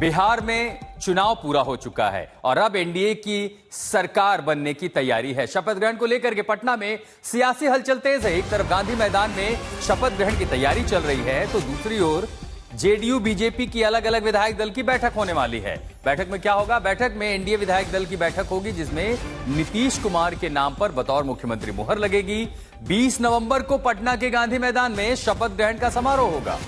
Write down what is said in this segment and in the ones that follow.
बिहार में चुनाव पूरा हो चुका है और अब एनडीए की सरकार बनने की तैयारी है। शपथ ग्रहण को लेकर के पटना में सियासी हलचल तेज है। एक तरफ गांधी मैदान में शपथ ग्रहण की तैयारी चल रही है तो दूसरी ओर जेडीयू बीजेपी की अलग अलग विधायक दल की बैठक होने वाली है। बैठक में क्या होगा? बैठक में एनडीए विधायक दल की बैठक होगी जिसमें नीतीश कुमार के नाम पर बतौर मुख्यमंत्री मुहर लगेगी। 20 नवंबर को पटना के गांधी मैदान में शपथ ग्रहण का समारोह होगा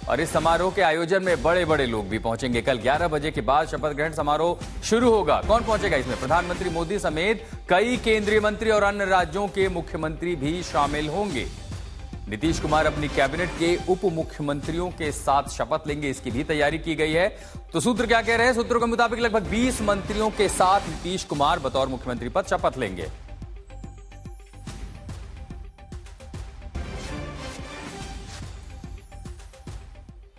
और इस समारोह के आयोजन में बड़े बड़े लोग भी पहुंचेंगे। कल 11 बजे के बाद शपथ ग्रहण समारोह शुरू होगा। कौन पहुंचेगा इसमें? प्रधानमंत्री मोदी समेत कई केंद्रीय मंत्री और अन्य राज्यों के मुख्यमंत्री भी शामिल होंगे। नीतीश कुमार अपनी कैबिनेट के उप मुख्यमंत्रियों के साथ शपथ लेंगे, इसकी भी तैयारी की गई है। तो सूत्र क्या कह रहे हैं? सूत्रों के मुताबिक लगभग 20 मंत्रियों के साथ नीतीश कुमार बतौर मुख्यमंत्री पद शपथ लेंगे।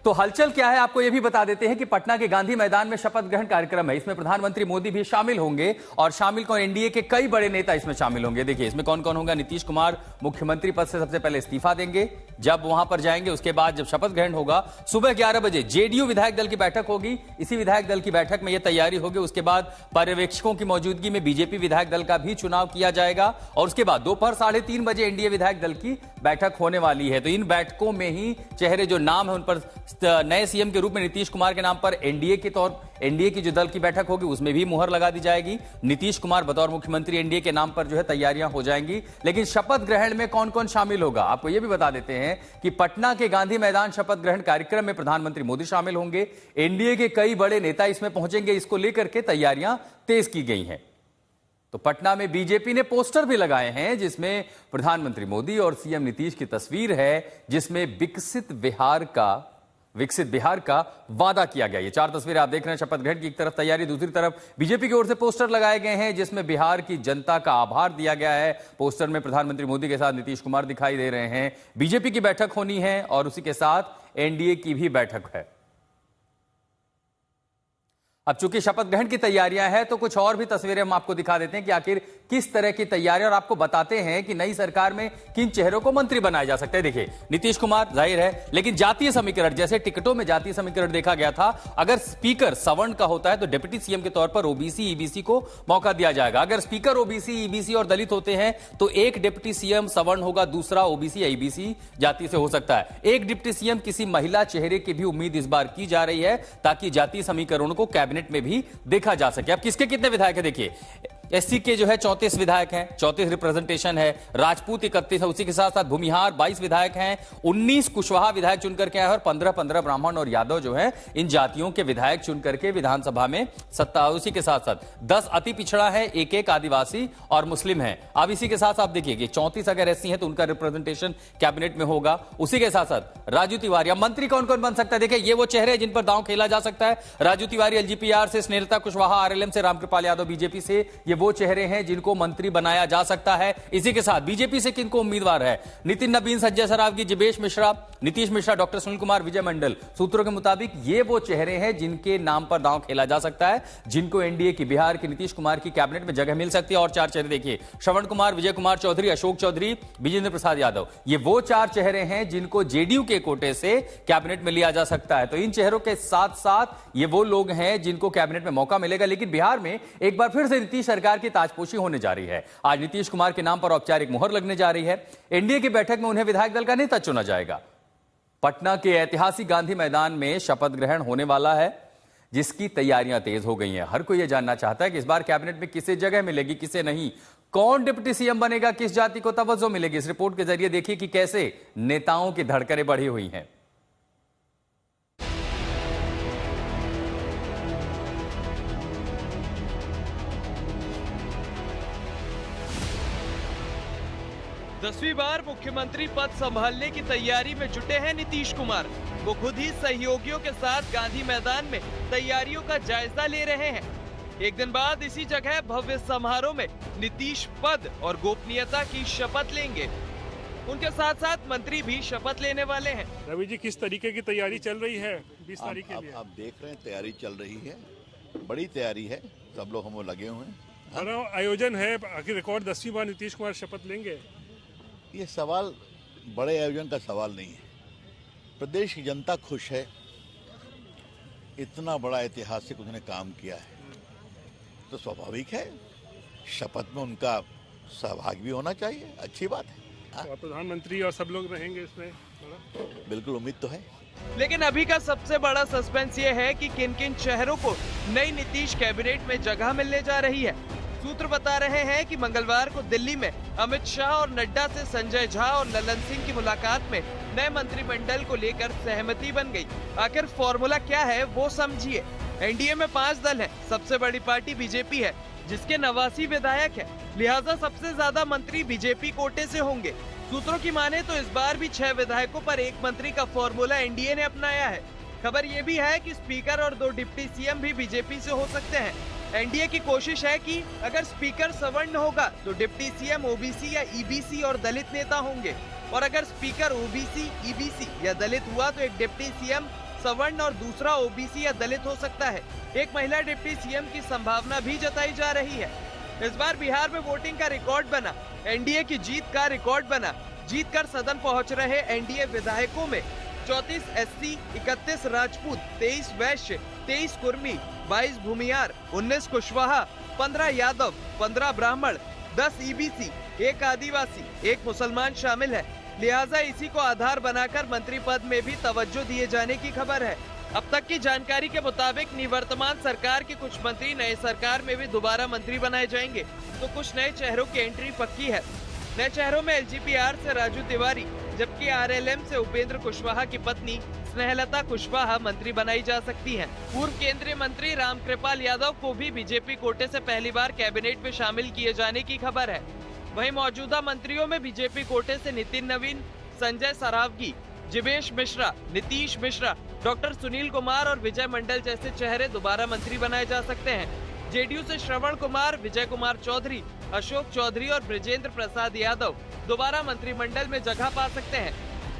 तो हलचल क्या है आपको यह भी बता देते हैं कि पटना के गांधी मैदान में शपथ ग्रहण कार्यक्रम है। इसमें प्रधानमंत्री मोदी भी शामिल होंगे और शामिल कौन? एनडीए के कई बड़े नेता इसमें शामिल होंगे। देखिए इसमें कौन कौन होगा। नीतीश कुमार मुख्यमंत्री पद से सबसे पहले इस्तीफा देंगे जब वहां पर जाएंगे। उसके बाद जब शपथ ग्रहण होगा सुबह 11 बजे जेडीयू विधायक दल की बैठक होगी। इसी विधायक दल की बैठक में यह तैयारी होगी। उसके बाद पर्यवेक्षकों की मौजूदगी में बीजेपी विधायक दल का भी चुनाव किया जाएगा और उसके बाद दोपहर 3:30 बजे एनडीए विधायक दल की बैठक होने वाली है। तो इन बैठकों में ही चेहरे जो नाम है उन पर नए सीएम के रूप में नीतीश कुमार के नाम पर एनडीए की जो दल की बैठक होगी उसमें भी मुहर लगा दी जाएगी। नीतीश कुमार बतौर मुख्यमंत्री एनडीए के नाम पर जो है तैयारियां हो जाएंगी। लेकिन शपथ ग्रहण में कौन कौन शामिल होगा आपको यह भी बता देते हैं कि पटना के गांधी मैदान शपथ ग्रहण कार्यक्रम में प्रधानमंत्री मोदी शामिल होंगे। एनडीए के कई बड़े नेता इसमें पहुंचेंगे। इसको लेकर के तैयारियां तेज की गई हैं। तो पटना में बीजेपी ने पोस्टर भी लगाए हैं जिसमें प्रधानमंत्री मोदी और सीएम नीतीश की तस्वीर है, जिसमें विकसित बिहार का वादा किया गया। ये 4 तस्वीरें आप देख रहे हैं। शपथ ग्रहण की एक तरफ तैयारी, दूसरी तरफ बीजेपी की ओर से पोस्टर लगाए गए हैं जिसमें बिहार की जनता का आभार दिया गया है। पोस्टर में प्रधानमंत्री मोदी के साथ नीतीश कुमार दिखाई दे रहे हैं। बीजेपी की बैठक होनी है और उसी के साथ एनडीए की भी बैठक है। अब चूंकि शपथ ग्रहण की तैयारियां हैं तो कुछ और भी तस्वीरें हम आपको दिखा देते हैं कि आखिर किस तरह की तैयारी, और आपको बताते हैं कि नई सरकार में किन चेहरों को मंत्री बनाया जा सकता है। देखिए नीतीश कुमार जाहिर है, लेकिन जातीय समीकरण, जैसे टिकटों में जातीय समीकरण देखा गया था, अगर स्पीकर सवर्ण का होता है तो डिप्टी सीएम के तौर पर ओबीसी ईबीसी को मौका दिया जाएगा। अगर स्पीकर ओबीसी ईबीसी और दलित होते हैं तो एक डिप्टी सीएम सवर्ण होगा, दूसरा ओबीसी या ईबीसी जाति से हो सकता है। एक डिप्टी सीएम किसी महिला चेहरे की भी उम्मीद इस बार की जा रही है ताकि जातीय समीकरणों को कैबिनेट में भी देखा जा सके। अब किसके कितने विधायक है? देखिए एससी के जो है 34 विधायक हैं, 34 रिप्रेजेंटेशन है। राजपूत 31 है, उसी के साथ साथ भूमिहार 22 विधायक हैं। 19 कुशवाहा विधायक चुनकर के आए और 15 ब्राह्मण और यादव जो है इन जातियों के विधायक चुनकर के विधानसभा में सत्ता। उसी के साथ साथ 10 अति पिछड़ा है, एक आदिवासी और मुस्लिम है। अब इसी के साथ आप देखिए 34 अगर एससी है तो उनका रिप्रेजेंटेशन कैबिनेट में होगा। उसी के साथ साथ राजू तिवारी। मंत्री कौन कौन बन सकता है? देखिए ये वो चेहरे जिन पर दांव खेला जा सकता है। राजू तिवारी एलजीपीआर से, स्नेहलता कुशवाहा आरएलएम से, रामकृपाल यादव बीजेपी से, ये वो चेहरे हैं जिनको मंत्री बनाया जा सकता है। इसी के साथ बीजेपी से किनको उम्मीदवार है? नितिन नवीन, संजय सरावगी, जिवेश मिश्रा, नीतीश मिश्रा, डॉक्टर सुनील कुमार, विजय मंडल। सूत्रों के मुताबिक ये वो चेहरे हैं जिनके नाम पर दांव खेला जा सकता है, जिनको एनडीए की, बिहार की नीतीश कुमार की कैबिनेट में जगह मिल सकती है। और 4 चेहरे देखिए, श्रवण कुमार, विजय कुमार चौधरी, अशोक चौधरी, विजेंद्र प्रसाद यादव। ये वो 4 चेहरे हैं जिनको जेडीयू के कोटे से कैबिनेट में लिया जा सकता है। तो इन चेहरों के साथ साथ ये वो लोग हैं जिनको कैबिनेट में मौका मिलेगा। लेकिन बिहार में एक बार फिर से नीतीश सरकार की ताजपोशी होने जा रही है। आज नीतीश कुमार के नाम पर औपचारिक मुहर लगने जा रही है। एनडीए की बैठक में उन्हें विधायक दल का नेता चुना जाएगा। पटना के ऐतिहासिक गांधी मैदान में शपथ ग्रहण होने वाला है जिसकी तैयारियां तेज हो गई हैं। हर कोई यह जानना चाहता है कि इस बार कैबिनेट में किसे जगह मिलेगी, किसे नहीं, कौन डिप्टी सीएम बनेगा, किस जाति को तवज्जो मिलेगी। इस रिपोर्ट के जरिए देखिए कि कैसे नेताओं की धड़कनें बढ़ी हुई हैं। दसवीं बार मुख्यमंत्री पद संभालने की तैयारी में जुटे हैं नीतीश कुमार। वो खुद ही सहयोगियों के साथ गांधी मैदान में तैयारियों का जायजा ले रहे हैं। एक दिन बाद इसी जगह भव्य समारोह में नीतीश पद और गोपनीयता की शपथ लेंगे। उनके साथ साथ मंत्री भी शपथ लेने वाले हैं। रवि जी, किस तरीके की तैयारी चल रही है 20 तारीख के लिए? आप देख रहे हैं तैयारी चल रही है, बड़ी तैयारी है, सब लोग हम लगे हुए हैं। बड़ा आयोजन है, आखिर रिकॉर्ड 10वीं बार नीतीश कुमार शपथ लेंगे। ये सवाल बड़े आयोजन का सवाल नहीं है। प्रदेश की जनता खुश है, इतना बड़ा ऐतिहासिक उन्होंने काम किया है तो स्वाभाविक है शपथ में उनका सहभाग भी होना चाहिए, अच्छी बात है। और प्रधानमंत्री और सब लोग रहेंगे इसमें? बिल्कुल उम्मीद तो है। लेकिन अभी का सबसे बड़ा सस्पेंस ये है कि किन किन शहरों को नई नीतीश कैबिनेट में जगह मिलने जा रही है। सूत्र बता रहे हैं कि मंगलवार को दिल्ली में अमित शाह और नड्डा से संजय झा और ललन सिंह की मुलाकात में नए मंत्रिमंडल को लेकर सहमति बन गई। आखिर फॉर्मूला क्या है वो समझिए। एनडीए में 5 दल हैं। सबसे बड़ी पार्टी बीजेपी है जिसके 89 विधायक है, लिहाजा सबसे ज्यादा मंत्री बीजेपी कोटे से होंगे। सूत्रों की माने तो इस बार भी 6 विधायकों पर 1 मंत्री का फॉर्मूला एनडीए ने अपनाया है। खबर ये भी है कि स्पीकर और 2 डिप्टी सीएम भी बीजेपी से हो सकते हैं। एनडीए की कोशिश है कि अगर स्पीकर सवर्ण होगा तो डिप्टी सीएम ओबीसी या ईबीसी और दलित नेता होंगे, और अगर स्पीकर ओबीसी, ईबीसी या दलित हुआ तो एक डिप्टी सीएम सवर्ण और दूसरा ओबीसी या दलित हो सकता है। एक महिला डिप्टी सीएम की संभावना भी जताई जा रही है। इस बार बिहार में वोटिंग का रिकॉर्ड बना, एनडीए की जीत का रिकॉर्ड बना। जीत कर सदन पहुंच रहे एनडीए विधायकों में 34 एससी, 31 राजपूत, 23 वैश्य, 23 कुर्मी, 22 भूमियार, 19 कुशवाहा, 15 यादव, 15 ब्राह्मण, 10 ईबीसी, 1 आदिवासी, 1 मुसलमान शामिल है। लिहाजा इसी को आधार बनाकर मंत्री पद में भी तवज्जो दिए जाने की खबर है। अब तक की जानकारी के मुताबिक निवर्तमान सरकार के कुछ मंत्री नए सरकार में भी दोबारा मंत्री बनाए जाएंगे, तो कुछ नए चेहरों की एंट्री पक्की है। नए चेहरों में एलजीपीआर से राजू तिवारी, जबकि आरएलएम से उपेंद्र कुशवाहा की पत्नी स्नेहलता कुशवाहा मंत्री बनाई जा सकती हैं। पूर्व केंद्रीय मंत्री रामकृपाल यादव को भी बीजेपी कोटे से पहली बार कैबिनेट में शामिल किए जाने की खबर है। वहीं मौजूदा मंत्रियों में बीजेपी कोटे से नितिन नवीन, संजय सरावगी, जिवेश मिश्रा, नीतीश मिश्रा, डॉक्टर सुनील कुमार और विजय मंडल जैसे चेहरे दोबारा मंत्री बनाए जा सकते हैं। जेडीयू से श्रवण कुमार, विजय कुमार चौधरी, अशोक चौधरी और ब्रजेंद्र प्रसाद यादव दोबारा मंत्रिमंडल में जगह पा सकते हैं।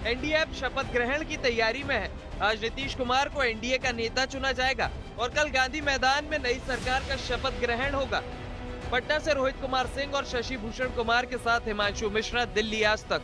एनडीए अब शपथ ग्रहण की तैयारी में है। आज नीतीश कुमार को एनडीए का नेता चुना जाएगा और कल गांधी मैदान में नई सरकार का शपथ ग्रहण होगा। पटना से रोहित कुमार सिंह और शशि भूषण कुमार के साथ हिमांशु मिश्रा, दिल्ली आज तक।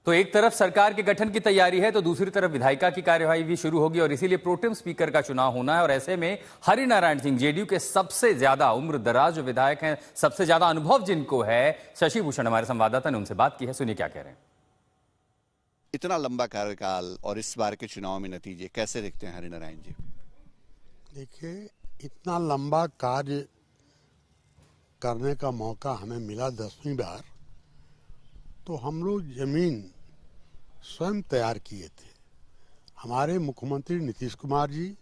तो एक तरफ सरकार के गठन की तैयारी है तो दूसरी तरफ विधायिका की कार्यवाही भी शुरू होगी और इसीलिए प्रोटेम स्पीकर का चुनाव होना है। और ऐसे में हरिनारायण सिंह, जेडीयू के सबसे ज्यादा उम्र दराज जो विधायक हैं, सबसे ज्यादा अनुभव जिनको है, शशि भूषण हमारे संवाददाता ने उनसे बात की है, सुनिए क्या कह रहे हैं। इतना लंबा कार्यकाल और इस बार के चुनाव में नतीजे कैसे देखते हैं हरिनारायण जी? देखिए, इतना लंबा कार्य करने का मौका हमें मिला 10वीं बार, तो हम लोग जमीन स्वयं तैयार किए थे। हमारे मुख्यमंत्री नीतीश कुमार जी,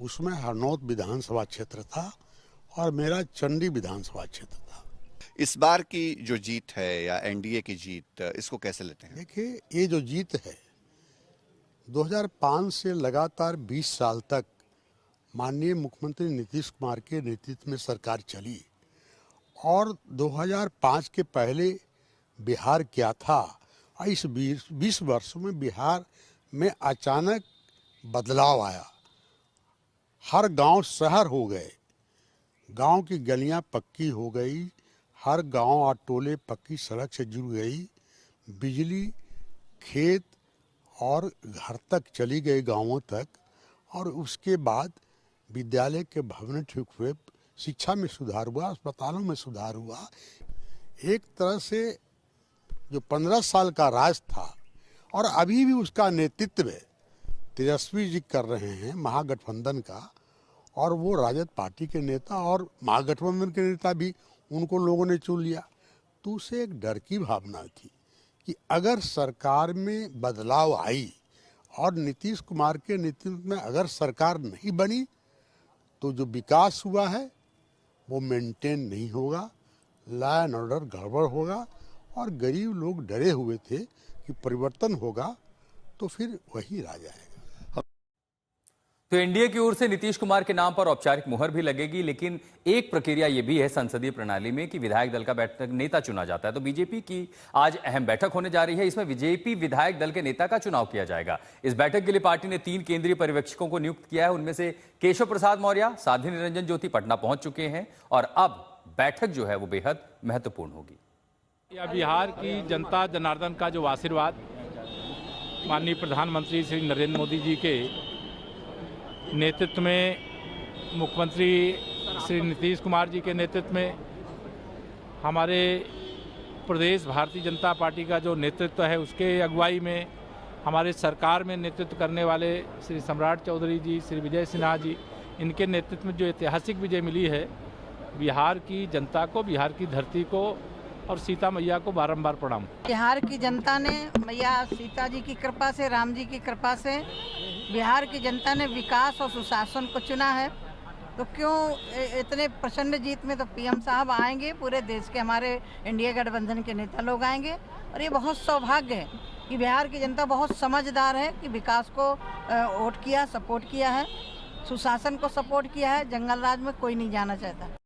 उसमें हरनौत विधानसभा क्षेत्र था और मेरा चंडी विधानसभा क्षेत्र था। इस बार की जो जीत है या एनडीए की जीत, इसको कैसे लेते हैं? देखिए, ये जो जीत है 2005 से लगातार 20 साल तक माननीय मुख्यमंत्री नीतीश कुमार के नेतृत्व में सरकार चली और 2005 के पहले बिहार क्या था, इस 20 वर्षों में बिहार में अचानक बदलाव आया। हर गांव शहर हो गए, गांव की गलियां पक्की हो गई, हर गांव और टोले पक्की सड़क से जुड़ गई, बिजली खेत और घर तक चली गई गांवों तक, और उसके बाद विद्यालय के भवन ठीक हुए, शिक्षा में सुधार हुआ, अस्पतालों में सुधार हुआ। एक तरह से जो 15 साल का राज था और अभी भी उसका नेतृत्व तेजस्वी जी कर रहे हैं महागठबंधन का, और वो राजद पार्टी के नेता और महागठबंधन के नेता भी उनको लोगों ने चुन लिया, तो उसे एक डर की भावना थी कि अगर सरकार में बदलाव आई और नीतीश कुमार के नेतृत्व में अगर सरकार नहीं बनी तो जो विकास हुआ है वो मेंटेन नहीं होगा, लॉ एंड ऑर्डर गड़बड़ होगा, और गरीब लोग डरे हुए थे कि परिवर्तन होगा तो फिर वही राज आएगा। तो एनडीए की ओर से नीतीश कुमार के नाम पर औपचारिक मुहर भी लगेगी, लेकिन एक प्रक्रिया यह भी है संसदीय प्रणाली में कि विधायक दल का बैठक नेता चुना जाता है। तो बीजेपी की आज अहम बैठक होने जा रही है। इसमें बीजेपी विधायक दल के नेता का चुनाव किया जाएगा। इस बैठक के लिए पार्टी ने 3 केंद्रीय पर्यवेक्षकों को नियुक्त किया है। उनमें से केशव प्रसाद मौर्य, साध्वी निरंजन ज्योति पटना पहुंच चुके हैं और अब बैठक जो है वो बेहद महत्वपूर्ण होगी। या बिहार की जनता जनार्दन का जो आशीर्वाद माननीय प्रधानमंत्री श्री नरेंद्र मोदी जी के नेतृत्व में, मुख्यमंत्री श्री नीतीश कुमार जी के नेतृत्व में, हमारे प्रदेश भारतीय जनता पार्टी का जो नेतृत्व है उसके अगुवाई में, हमारे सरकार में नेतृत्व करने वाले श्री सम्राट चौधरी जी, श्री विजय सिन्हा जी, इनके नेतृत्व में जो ऐतिहासिक विजय मिली है, बिहार की जनता को, बिहार की धरती को और सीता मैया को बारंबार प्रणाम। बिहार की जनता ने मैया सीता जी की कृपा से, राम जी की कृपा से बिहार की जनता ने विकास और सुशासन को चुना है। तो क्यों इतने प्रचंड जीत में तो पीएम साहब आएंगे, पूरे देश के हमारे इंडिया गठबंधन के नेता लोग आएंगे। और ये बहुत सौभाग्य है कि बिहार की जनता बहुत समझदार है कि विकास को वोट किया, सपोर्ट किया है, सुशासन को सपोर्ट किया है। जंगल राज में कोई नहीं जाना चाहता।